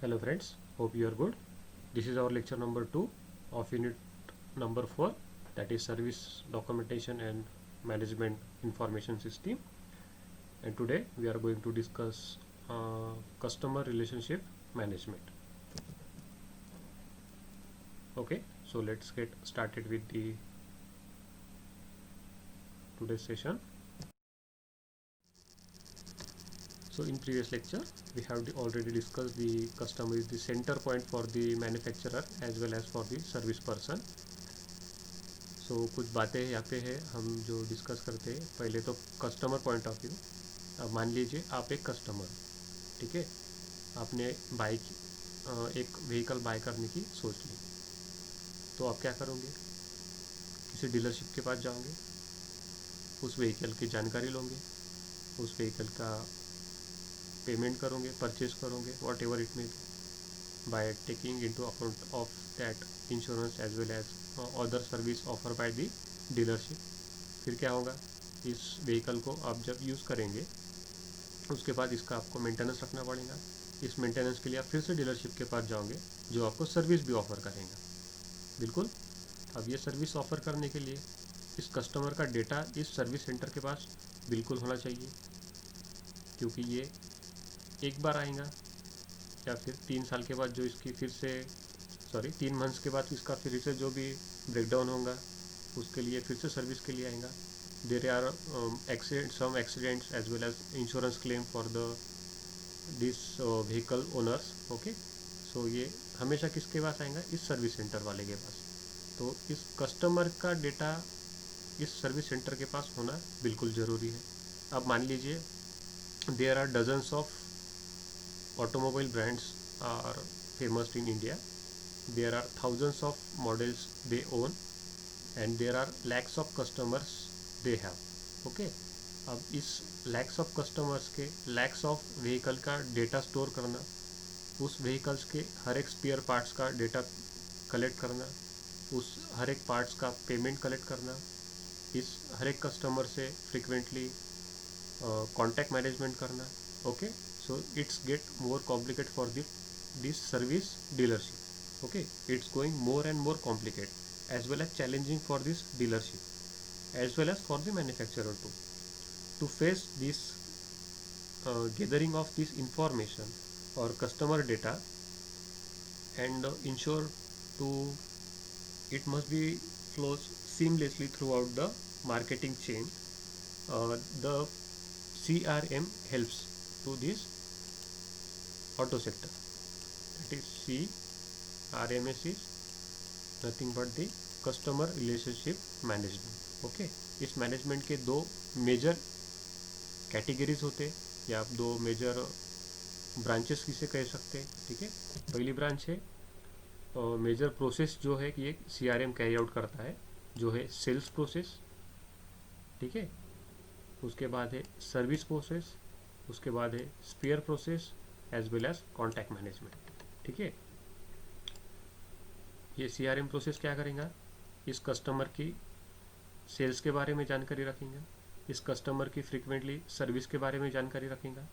Hello friends, hope you are good. This is our lecture number 2 of unit number 4, that is service documentation and management information system. And today we are going to discuss customer relationship management. Okay, so let's get started with the today's session. So in previous lecture we have already discussed the customer is the center point for the manufacturer as well as for the service person. So कुछ बातें यहाँ पे है हम जो discuss करते हैं. पहले तो कस्टमर पॉइंट ऑफ व्यू. अब मान लीजिए आप एक कस्टमर, ठीक है, आपने एक व्हीकल बाय करने की सोच ली. तो आप क्या करोगे? किसी डीलरशिप के पास जाओगे, उस व्हीकल की जानकारी लोगे, उस व्हीकल का पेमेंट करोगे, परचेज करोगे, whatever it may be, by taking into account of that insurance as well as other service offer by the dealership. फिर क्या होगा? इस व्हीकल को आप जब यूज़ करेंगे उसके बाद इसका आपको मेंटेनेंस रखना पड़ेगा. इस मेंटेनेंस के लिए आप फिर से डीलरशिप के पास जाओगे जो आपको सर्विस भी ऑफ़र करेगा. बिल्कुल. अब ये सर्विस ऑफ़र करने के लिए इस कस्टमर का डेटा इस सर्विस सेंटर के पास बिल्कुल होना चाहिए, क्योंकि ये एक बार आएगा या फिर 3 साल के बाद जो इसकी फिर से 3 मंथ्स के बाद इसका फिर से जो भी ब्रेकडाउन होगा उसके लिए फिर से सर्विस के लिए आएगा. There are some accidents as well as insurance claim for this vehicle owners. Okay, so ये हमेशा किसके पास आएगा? इस सर्विस सेंटर वाले के पास. तो इस कस्टमर का डेटा इस सर्विस सेंटर के पास होना बिल्कुल ज़रूरी है. अब मान लीजिए there are dozens of automobile brands are famous in India. There are thousands of models they own and there are lakhs of customers they have. Okay, अब इस lakhs of customers के lakhs of vehicle का data store करना, उस vehicles के हर एक spare parts का data collect करना, उस हर एक पार्ट्स का पेमेंट कलेक्ट करना, इस हर एक कस्टमर से फ्रिक्वेंटली कॉन्टैक्ट मैनेजमेंट करना. Okay, so it's get more complicated for this service dealership. Okay, it's going more and more complicated as well as challenging for this dealership as well as for the manufacturer too to face this gathering of this information or customer data and ensure to it must be flows seamlessly throughout the marketing chain. The CRM helps to this auto sector. That is CRMS is nothing but the customer relationship management. Okay, इस management के दो major categories होते या आप दो major branches किसे कह सकते हैं. ठीक है, पहली ब्रांच है मेजर प्रोसेस जो है कि एक CRM कैरी आउट करता है, जो है सेल्स प्रोसेस. ठीक है, उसके बाद है सर्विस प्रोसेस, उसके बाद है spare process as well as contact management. ठीक है, ये CRM प्रोसेस क्या करेगा? इस कस्टमर की सेल्स के बारे में जानकारी रखेगा, इस कस्टमर की फ्रिक्वेंटली सर्विस के बारे में जानकारी रखेगा,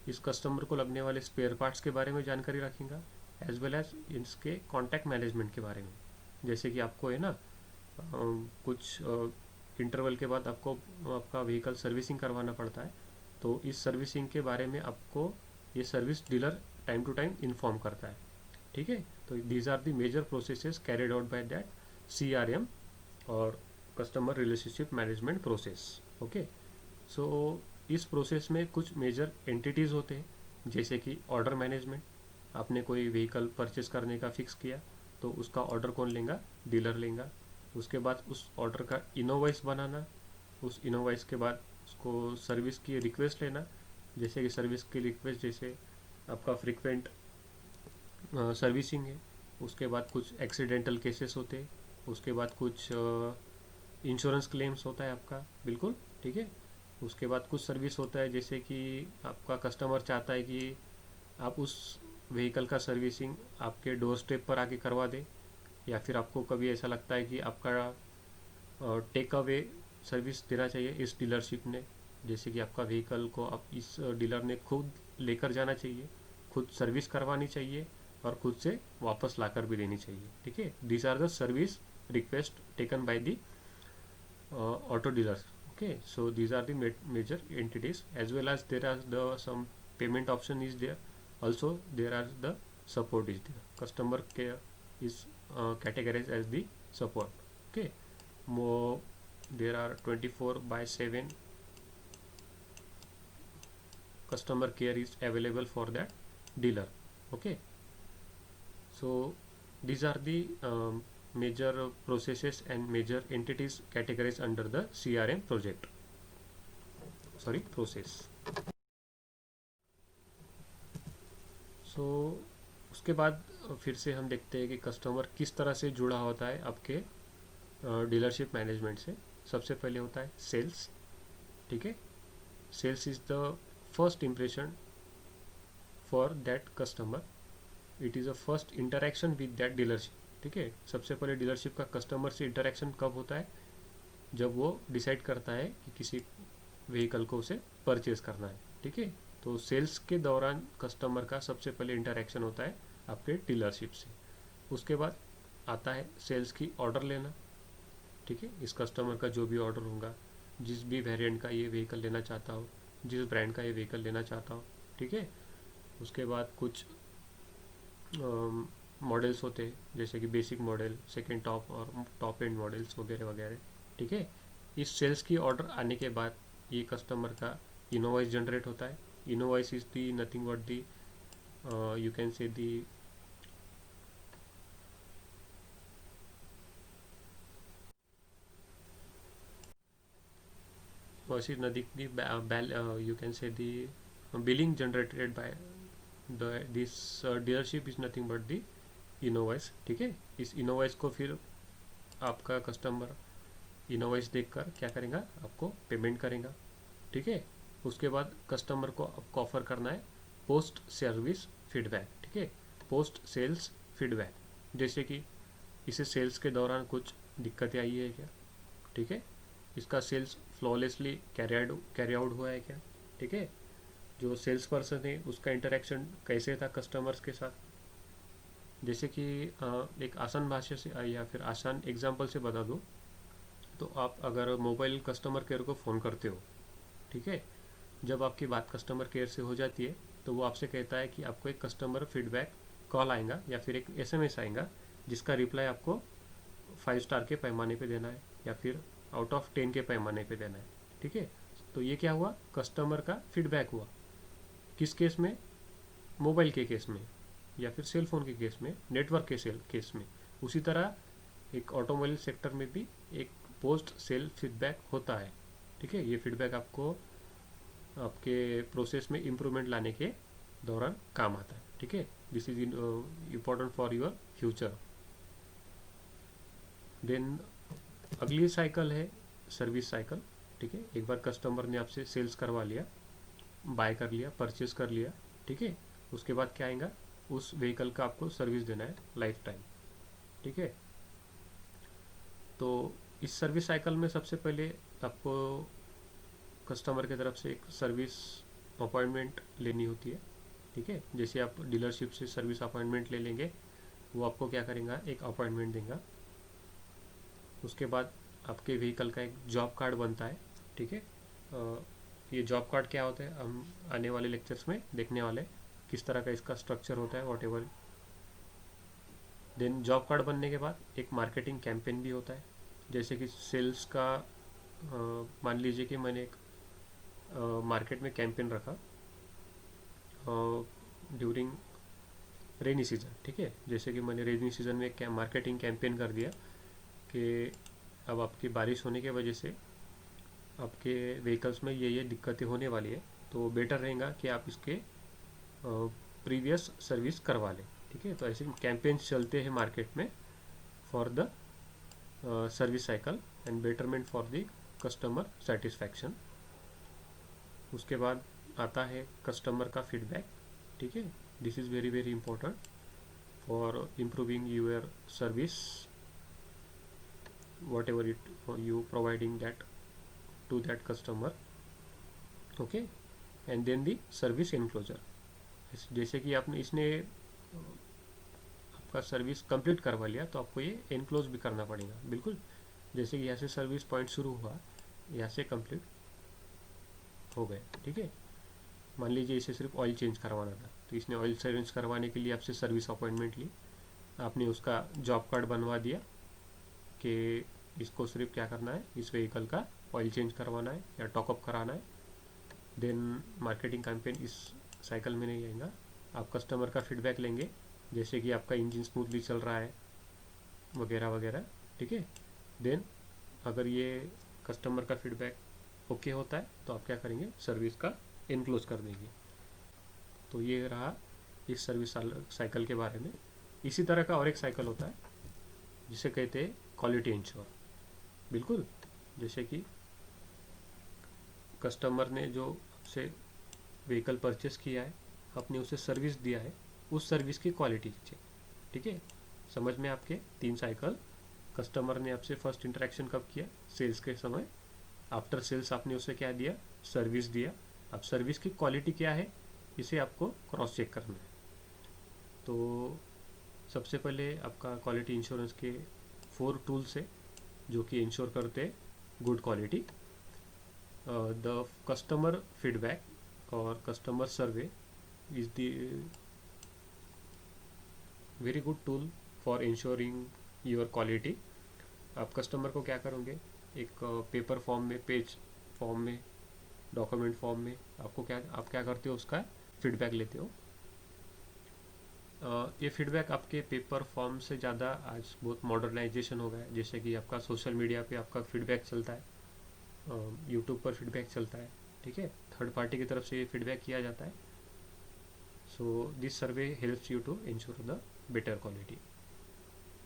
इस कस्टमर को लगने वाले स्पेयर पार्ट्स के बारे में जानकारी रखेगा एज वेल एज इसके कॉन्टैक्ट मैनेजमेंट के बारे में. जैसे कि आपको है ना कुछ इंटरवल के बाद आपको आपका व्हीकल सर्विसिंग करवाना पड़ता है, तो इस सर्विसिंग के बारे में आपको ये service dealer time to time inform करता है. ठीक है, तो these are the major processes carried out by that CRM और customer relationship management process. Okay, so इस प्रोसेस में कुछ मेजर एंटिटीज़ होते हैं, जैसे कि ऑर्डर मैनेजमेंट. आपने कोई व्हीकल परचेस करने का फिक्स किया तो उसका ऑर्डर कौन लेगा? डीलर लेगा. उसके बाद उस ऑर्डर का इनोवाइस बनाना, उस इनोवाइस के बाद उसको सर्विस की रिक्वेस्ट लेना. जैसे कि सर्विस की रिक्वेस्ट जैसे आपका फ्रिक्वेंट सर्विसिंग है, उसके बाद कुछ एक्सीडेंटल केसेस होते हैं, उसके बाद कुछ इंश्योरेंस क्लेम्स होता है आपका. बिल्कुल ठीक है, उसके बाद कुछ सर्विस होता है जैसे कि आपका कस्टमर चाहता है कि आप उस व्हीकल का सर्विसिंग आपके डोर स्टेप पर आके करवा दे, या फिर आपको कभी ऐसा लगता है कि आपका टेक अवे सर्विस देना चाहिए इस डीलरशिप ने. जैसे कि आपका व्हीकल को आप इस डीलर ने खुद लेकर जाना चाहिए, खुद सर्विस करवानी चाहिए और खुद से वापस लाकर भी देनी चाहिए, ठीक है। These are the service request taken by the auto dealers. Okay, so these are the major entities, as well as there are the some payment option is there. Also there are the support is there. Customer care is categorized as the support. Okay, more there are 24/7 customer care is available for that dealer. Okay, so these are the major processes and major entities categorized under the CRM project, sorry, process. So उसके बाद फिर से हम देखते हैं कि customer किस तरह से जुड़ा होता है आपके डीलरशिप मैनेजमेंट से। सबसे पहले होता है सेल्स, ठीक है। Sales is the first impression for that customer, it is a first interaction with that dealership, ठीक है। सबसे पहले डीलरशिप का कस्टमर से इंटरेक्शन कब होता है? जब वो डिसाइड करता है कि किसी व्हीकल को उसे परचेज करना है, ठीक है। तो सेल्स के दौरान कस्टमर का सबसे पहले इंटरेक्शन होता है आपके डीलरशिप से। उसके बाद आता है सेल्स की ऑर्डर लेना, ठीक है। इस कस्टमर का जो भी ऑर्डर होगा, जिस भी वेरिएंट का ये व्हीकल लेना चाहता हो, जिस ब्रांड का ये व्हीकल लेना चाहता हो, ठीक है। उसके बाद कुछ मॉडल्स होते हैं, जैसे कि बेसिक मॉडल, सेकेंड टॉप और टॉप एंड मॉडल्स वगैरह वगैरह, ठीक है। इस सेल्स की ऑर्डर आने के बाद ये कस्टमर का इनवॉइस जनरेट होता है। Invoice is the nothing but the you can say the is nothing the you can say the billing generated by the this dealership is nothing but the InnovEyes, ठीक है। इस InnovEyes को फिर आपका customer InnovEyes देखकर क्या करेगा, आपको पेमेंट करेगा, ठीक है। उसके बाद कस्टमर को आपको ऑफर करना है पोस्ट सर्विस फीडबैक, ठीक है। पोस्ट सेल्स फीडबैक, जैसे कि इसे सेल्स के दौरान कुछ दिक्कतें आई है क्या, ठीक है। इसका सेल्स फ्लॉलेसली कैरी आउट हुआ है क्या, ठीक है। जो सेल्स पर्सन है उसका इंटरेक्शन कैसे था कस्टमर्स के साथ। जैसे कि एक आसान भाषा से या फिर आसान एग्जांपल से बता दूँ तो आप अगर मोबाइल कस्टमर केयर को फ़ोन करते हो, ठीक है। जब आपकी बात कस्टमर केयर से हो जाती है तो वो आपसे कहता है कि आपको एक कस्टमर फीडबैक कॉल आएगा या फिर एक SMS आएगा, जिसका रिप्लाई आपको 5 स्टार के पैमाने पे देना है या फिर आउट ऑफ 10 के पैमाने पे देना है, ठीक है। तो ये क्या हुआ, कस्टमर का फीडबैक हुआ। किस केस में? मोबाइल के केस में या फिर सेल फोन के केस में, नेटवर्क के केस में। उसी तरह एक ऑटोमोबाइल सेक्टर में भी एक पोस्ट सेल फीडबैक होता है, ठीक है। ये फीडबैक आपको आपके प्रोसेस में इम्प्रूवमेंट लाने के दौरान काम आता है, ठीक है। This is important for your future. Then अगली साइकिल है सर्विस साइकिल, ठीक है। एक बार कस्टमर ने आपसे सेल्स करवा लिया, बाय कर लिया, परचेज कर लिया, ठीक है। उसके बाद क्या आएगा, उस व्हीकल का आपको सर्विस देना है लाइफ टाइम, ठीक है। तो इस सर्विस साइकिल में सबसे पहले आपको कस्टमर की तरफ से एक सर्विस अपॉइंटमेंट लेनी होती है, ठीक है। जैसे आप डीलरशिप से सर्विस अपॉइंटमेंट ले लेंगे, वो आपको क्या करेगा, एक अपॉइंटमेंट देगा। उसके बाद आपके व्हीकल का एक जॉब कार्ड बनता है, ठीक है। ये जॉब कार्ड क्या होता है हम आने वाले लेक्चर्स में देखने वाले, किस तरह का इसका स्ट्रक्चर होता है whatever. Then job card बनने के बाद एक मार्केटिंग कैंपेन भी होता है, जैसे कि सेल्स का मान लीजिए कि मैंने एक मार्केट में कैंपेन रखा ड्यूरिंग रेनी सीज़न, ठीक है। जैसे कि मैंने रेनी सीज़न में मार्केटिंग कैंपेन कर दिया कि अब आपकी बारिश होने की वजह से आपके व्हीकल्स में ये दिक्कतें होने वाली है, तो बेटर रहेगा कि आप इसके प्रीवियस सर्विस करवा लें, ठीक है। तो ऐसे कैंपेन्स चलते हैं मार्केट में for the service cycle and betterment for the customer satisfaction. उसके बाद आता है कस्टमर का फीडबैक, ठीक है। This is very very important for improving your service whatever it you providing that to that customer, okay. And then the service enclosure, जैसे कि आपने इसने आपका सर्विस कंप्लीट करवा लिया तो आपको ये एनक्लोज भी करना पड़ेगा। बिल्कुल जैसे कि यहाँ से सर्विस पॉइंट शुरू हुआ, यहाँ से कंप्लीट हो गए। ठीक है, मान लीजिए इसे सिर्फ ऑयल चेंज करवाना था, तो इसने ऑयल चेंज करवाने के लिए आपसे सर्विस अपॉइंटमेंट ली, आपने उसका जॉब कार्ड बनवा दिया कि इसको सिर्फ क्या करना है, इस व्हीकल का ऑयल चेंज करवाना है या टॉकअप कराना है। देन मार्केटिंग कैंपेन इस साइकिल में नहीं आएगा, आप कस्टमर का फीडबैक लेंगे, जैसे कि आपका इंजन स्मूथली चल रहा है वगैरह वगैरह। ठीक है, देन अगर ये कस्टमर का फीडबैक ओके होता है तो आप क्या करेंगे, सर्विस का इनक्लोज कर देंगे। तो ये रहा इस सर्विस साइकिल के बारे में। इसी तरह का और एक साइकिल होता है जिसे कहते हैं क्वालिटी इंश्योर। बिल्कुल जैसे कि कस्टमर ने जो से व्हीकल परचेस किया है, आपने उसे सर्विस दिया है, उस सर्विस की क्वालिटी चेक। ठीक है, समझ में आपके 3 साइकिल। कस्टमर ने आपसे फर्स्ट इंटरेक्शन कब किया, सेल्स के समय। आफ्टर सेल्स आपने उसे क्या दिया, सर्विस दिया। अब सर्विस की क्वालिटी क्या है, इसे आपको क्रॉस चेक करना है। तो सबसे पहले आपका क्वालिटी इंश्योरेंस के 4 टूल्स है जो कि इंश्योर करते हैं good quality. The customer feedback और customer survey is the very good tool for insuring your quality. आप कस्टमर को क्या करोगे, एक पेपर फॉर्म में, पेज फॉर्म में, डॉक्यूमेंट फॉर्म में आप क्या करते हो, उसका फीडबैक लेते हो। ये फीडबैक आपके पेपर फॉर्म से ज़्यादा आज बहुत मॉडर्नाइजेशन हो गया है। जैसे कि आपका सोशल मीडिया पे आपका फीडबैक चलता है, यूट्यूब पर फीडबैक चलता है। ठीक है, थर्ड पार्टी की तरफ से ये फीडबैक किया जाता है। So this survey helps you to ensure the better quality.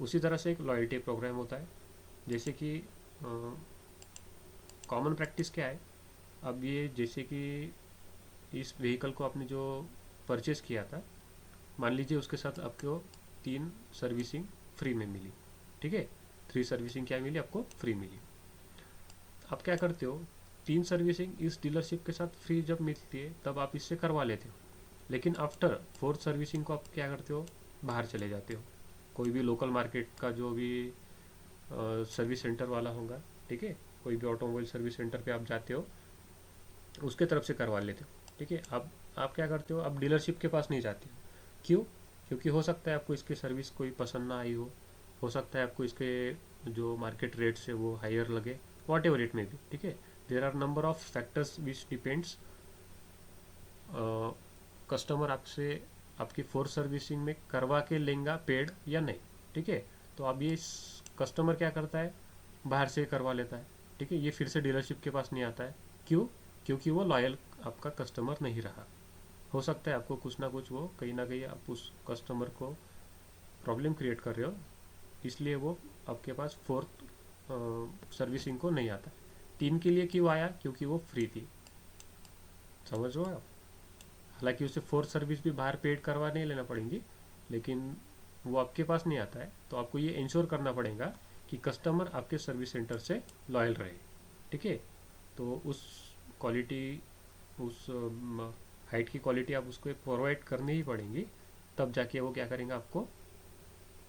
उसी तरह से एक लॉयल्टी प्रोग्राम होता है। जैसे कि कॉमन प्रैक्टिस क्या है, अब ये जैसे कि इस व्हीकल को आपने जो परचेस किया था, मान लीजिए उसके साथ आपको 3 सर्विसिंग फ्री में मिली। ठीक है, 3 सर्विसिंग क्या मिली, आपको फ्री मिली। आप क्या करते हो, 3 सर्विसिंग इस डीलरशिप के साथ फ्री जब मिलती है तब आप इससे करवा लेते हो, लेकिन आफ्टर 4th सर्विसिंग को आप क्या करते हो, बाहर चले जाते हो। कोई भी लोकल मार्केट का जो भी सर्विस सेंटर वाला होगा, ठीक है, कोई भी ऑटोमोबाइल सर्विस सेंटर पे आप जाते हो, उसके तरफ से करवा लेते हो। ठीक है, अब आप क्या करते हो, आप डीलरशिप के पास नहीं जाते हो। क्यों, क्योंकि हो सकता है आपको इसकी सर्विस कोई पसंद ना आई हो सकता है आपको इसके जो मार्केट रेट्स है वो हायर लगे, वॉट एवर इट में भी। ठीक है, there are number of factors which depends. Customer आपसे आपकी 4 सर्विसिंग में करवा के लेंगा पेड या नहीं। ठीक है, तो अब ये कस्टमर क्या करता है, बाहर से करवा लेता है। ठीक है, ये फिर से डीलरशिप के पास नहीं आता है। क्यों, क्योंकि वो लॉयल आपका कस्टमर नहीं रहा। हो सकता है आपको कुछ ना कुछ वो कहीं ना कहीं आप उस कस्टमर को प्रॉब्लम क्रिएट कर रहे हो, इसलिए वो आपके पास 4th सर्विसिंग को नहीं आता। 3 के लिए क्यों आया, क्योंकि वो फ्री थी। समझ रहे हो आप, हालांकि उसे 4th सर्विस भी बाहर पेड करवा नहीं लेना पड़ेगी, लेकिन वो आपके पास नहीं आता है। तो आपको ये इंश्योर करना पड़ेगा कि कस्टमर आपके सर्विस सेंटर से लॉयल रहे। ठीक है, तो उस क्वालिटी, उस हाइट की क्वालिटी आप उसको प्रोवाइड करनी ही पड़ेगी, तब जाके वो क्या करेंगे, आपको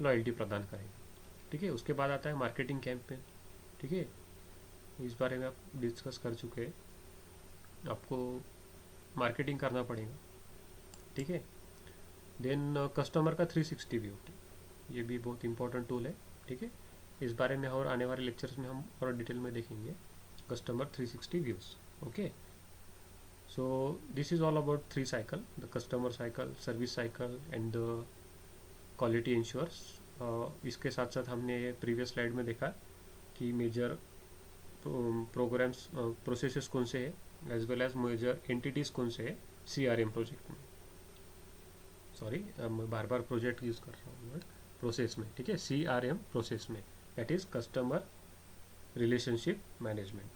लॉयल्टी प्रदान करेंगे। ठीक है, उसके बाद आता है मार्केटिंग कैंपेन। ठीक है, इस बारे में आप डिस्कस कर चुके हैं, आपको मार्केटिंग करना पड़ेगा। ठीक है, देन कस्टमर का 360 व्यू, ये भी बहुत इंपॉर्टेंट टूल है। ठीक है, इस बारे में और आने वाले लेक्चर्स में हम और डिटेल में देखेंगे customer 360 views. Okay, so this is all about 3 cycle, the customer cycle, service cycle and the quality insurance। इसके साथ साथ हमने प्रीवियस स्लाइड में देखा कि मेजर प्रोग्राम्स प्रोसेसेस कौन से हैं, as well as major entities कौन से हैं CRM प्रोजेक्ट में। सॉरी, मैं बार बार प्रोजेक्ट यूज़ कर रहा हूँ, प्रोसेस में। ठीक है, CRM प्रोसेस में, that is customer relationship management.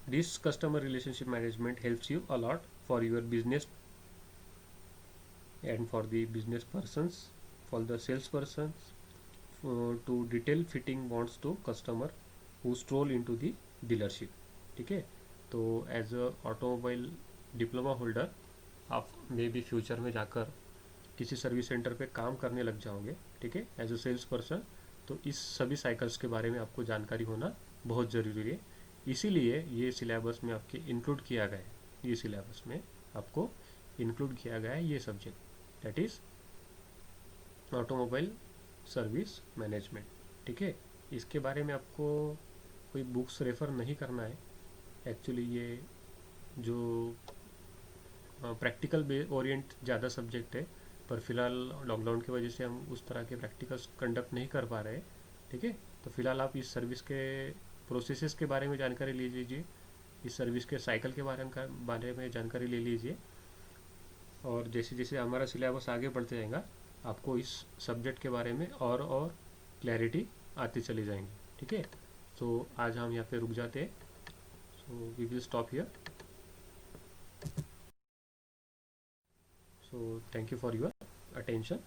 This customer relationship management helps you a lot for your business and for the business persons, for the salespersons, to detail fitting bonds to customer who stroll into the dealership। ठीक है, तो as a automobile diploma holder आप मे भी future में जाकर, किसी service centre पे काम करने लग जाओगे, ठीक है, एज अ सेल्स पर्सन, तो इस सभी साइकिल्स के बारे में आपको जानकारी होना बहुत ज़रूरी है। इसीलिए ये सिलेबस में आपके इंक्लूड किया गया है, ये सिलेबस में आपको इंक्लूड किया गया है ये subject, that is automobile service management, ठीक है। इसके बारे में आपको कोई बुक्स रेफ़र नहीं करना है। एक्चुअली ये जो प्रैक्टिकल बे ओरिएंट ज़्यादा सब्जेक्ट है, पर फिलहाल लॉकडाउन की वजह से हम उस तरह के प्रैक्टिकल्स कंडक्ट नहीं कर पा रहे हैं, ठीक है। तो फिलहाल आप इस सर्विस के प्रोसेसेस के बारे में जानकारी ले लीजिए, इस सर्विस के साइकिल के बारे में जानकारी ले लीजिए, और जैसे जैसे हमारा सिलेबस आगे बढ़ते जाएगा आपको इस सब्जेक्ट के बारे में और क्लैरिटी आती चली जाएंगी, ठीक है। तो आज हम यहाँ पे रुक जाते हैं, so we will stop here. So thank you for your attention.